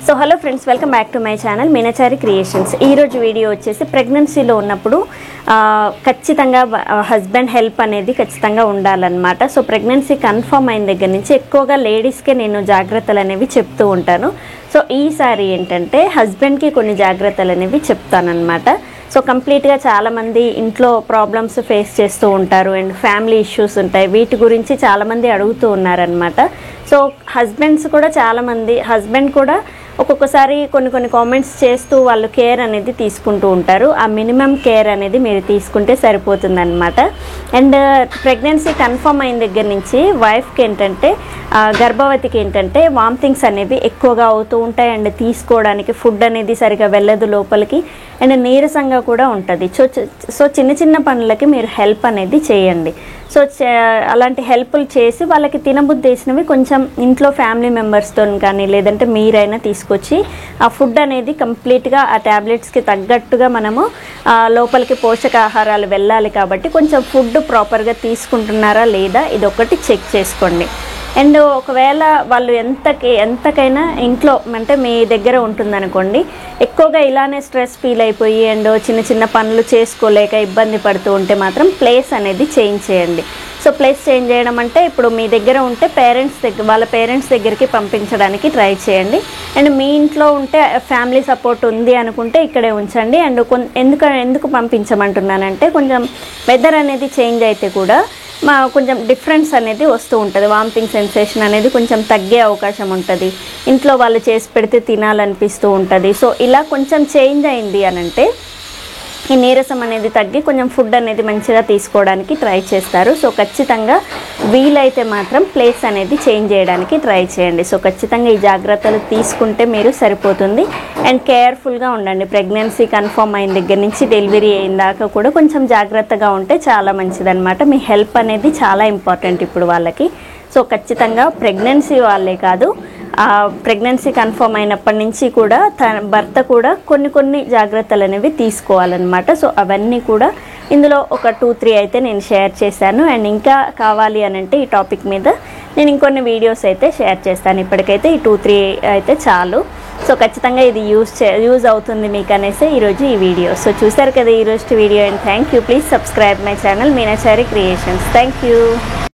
So hello friends, welcome back to my channel Meenachari creations. ఈరోజు video వచ్చేసి ప్రెగ్నెన్సీలో ఉన్నప్పుడు ఖచ్చితంగా హస్బెండ్ హెల్ప్ అనేది ఖచ్చితంగా ఉండాలన్నమాట. సో ప్రెగ్నెన్సీ కన్ఫర్మ్ అయిన దగ్గర నుంచి ఎక్కువగా లేడీస్కే నేను జాగ్రత్తలు అనేవి చెప్తూ ఉంటాను. సో ఈసారి ఏంటంటే హస్బెండ్కి కొన్ని జాగ్రత్తలు అనేవి చెప్తానన్నమాట. సో కంప్లీట్గా చాలామంది ఇంట్లో ప్రాబ్లమ్స్ ఫేస్ చేస్తూ ఉంటారు అండ్ ఫ్యామిలీ ఇష్యూస్ ఉంటాయి. వీటి గురించి చాలామంది అడుగుతూ ఉన్నారనమాట. సో హస్బెండ్స్ కూడా చాలామంది హస్బెండ్ కూడా ఒక్కొక్కసారి కొన్ని కామెంట్స్ చేస్తూ వాళ్ళు కేర్ అనేది తీసుకుంటూ ఉంటారు. ఆ మినిమం కేర్ అనేది మీరు తీసుకుంటే సరిపోతుందన్నమాట. అండ్ ప్రెగ్నెన్సీ కన్ఫర్మ్ అయిన దగ్గర నుంచి వైఫ్కి ఏంటంటే గర్భవతికి ఏంటంటే వామిటింగ్స్ అనేవి ఎక్కువగా అవుతూ ఉంటాయి అండ్ తీసుకోవడానికి ఫుడ్ అనేది సరిగా వెళ్ళదు లోపలికి అండ్ నీరసంగా కూడా ఉంటుంది. సో చిన్న పనులకి మీరు హెల్ప్ అనేది చేయండి. సో అలాంటి హెల్ప్లు చేసి వాళ్ళకి తినబుద్ధి వేసినవి కొంచెం ఇంట్లో ఫ్యామిలీ మెంబర్స్తో కానీ లేదంటే మీరైనా తీసుకొచ్చి ఆ ఫుడ్ అనేది కంప్లీట్గా ఆ ట్యాబ్లెట్స్కి తగ్గట్టుగా మనము లోపలికి పోషకాహారాలు వెళ్ళాలి కాబట్టి కొంచెం ఫుడ్ ప్రాపర్గా తీసుకుంటున్నారా లేదా ఇదొకటి చెక్ చేసుకోండి. అండ్ ఒకవేళ వాళ్ళు ఎంతకైనా ఇంట్లో అంటే మీ దగ్గర ఉంటుందనుకోండి, ఎక్కువగా ఇలానే స్ట్రెస్ ఫీల్ అయిపోయి అండ్ చిన్న పనులు చేసుకోలేక ఇబ్బంది పడుతూ ఉంటే మాత్రం ప్లేస్ అనేది చేంజ్ చేయండి. సో ప్లేస్ చేంజ్ చేయడం అంటే ఇప్పుడు మీ దగ్గర ఉంటే వాళ్ళ పేరెంట్స్ దగ్గరికి పంపించడానికి ట్రై చేయండి. అండ్ మీ ఇంట్లో ఉంటే ఫ్యామిలీ సపోర్ట్ ఉంది అనుకుంటే ఇక్కడే ఉంచండి. అండ్ ఎందుకు పంపించమంటున్నానంటే కొంచెం వెదర్ అనేది చేంజ్ అయితే కూడా కొంచెం డిఫరెన్స్ అనేది వస్తూ ఉంటుంది. వామిటింగ్ సెన్సేషన్ అనేది కొంచెం తగ్గే అవకాశం ఉంటుంది. ఇంట్లో వాళ్ళు చేసి పెడితే తినాలనిపిస్తూ ఉంటుంది. సో ఇలా కొంచెం చేంజ్ అయింది అని అంటే ఈ నీరసం అనేది తగ్గి కొంచెం ఫుడ్ అనేది మంచిగా తీసుకోవడానికి ట్రై చేస్తారు. సో ఖచ్చితంగా వీలైతే మాత్రం ప్లేస్ అనేది చేంజ్ చేయడానికి ట్రై చేయండి. సో ఖచ్చితంగా ఈ జాగ్రత్తలు తీసుకుంటే మీరు సరిపోతుంది. అండ్ కేర్ఫుల్గా ఉండండి. ప్రెగ్నెన్సీ కన్ఫర్మ్ అయిన దగ్గర నుంచి డెలివరీ అయిన దాకా కూడా కొంచెం జాగ్రత్తగా ఉంటే చాలా మంచిదన్నమాట. మీ హెల్ప్ అనేది చాలా ఇంపార్టెంట్ ఇప్పుడు వాళ్ళకి. సో ఖచ్చితంగా ప్రెగ్నెన్సీ వాళ్ళే కాదు, ప్రెగ్నెన్సీ కన్ఫర్మ్ అయినప్పటి నుంచి కూడా తన భర్త కూడా కొన్ని జాగ్రత్తలు అనేవి తీసుకోవాలన్నమాట. సో అవన్నీ కూడా ఇందులో ఒక 2-3 అయితే నేను షేర్ చేశాను. అండ్ ఇంకా కావాలి అని అంటే ఈ టాపిక్ మీద నేను ఇంకొన్ని వీడియోస్ అయితే షేర్ చేస్తాను. ఇప్పటికైతే ఈ 2-3 అయితే చాలు. సో ఖచ్చితంగా ఇది యూజ్ అవుతుంది మీకు అనేసి ఈరోజు ఈ వీడియో. సో చూసారు కదా ఈరోజు video. And thank you. Please subscribe my channel Meenachari creations. Thank you.